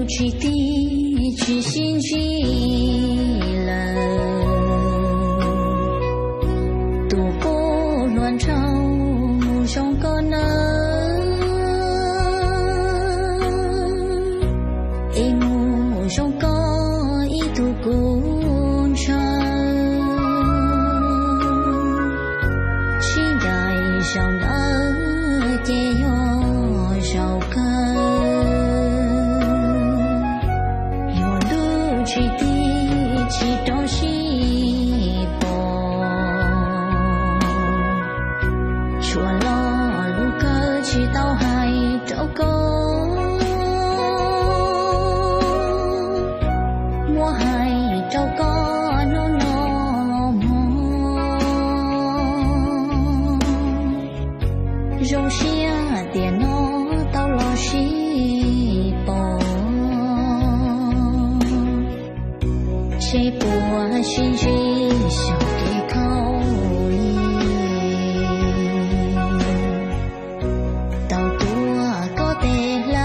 去地去心去了，渡过乱潮上个呢，一幕上个一渡过潮，期待上的天有少个。去地去东西坡，说了路可去到海找个，我还找个no no more，容下电脑到了西坡。谁不寻寻小给口音，到多个的拉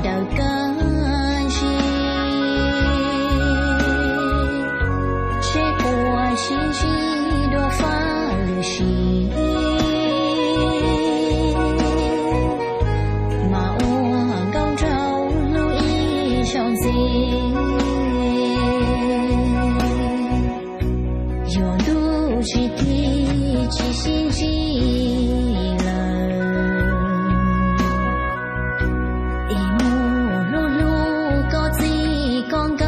到根系，谁不寻寻多发旅行，马我高照路一小子。去地去心去了，一幕碌碌各自讲个，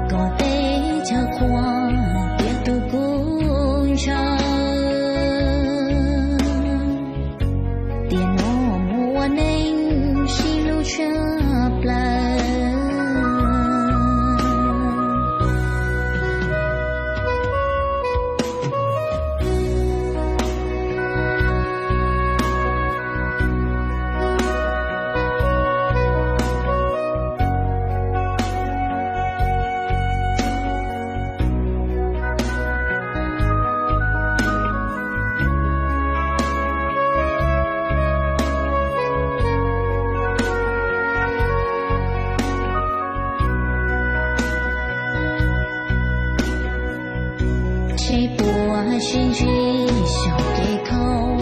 各地就看别度工程，电脑莫能西路全不来。谁不寻寻小给口。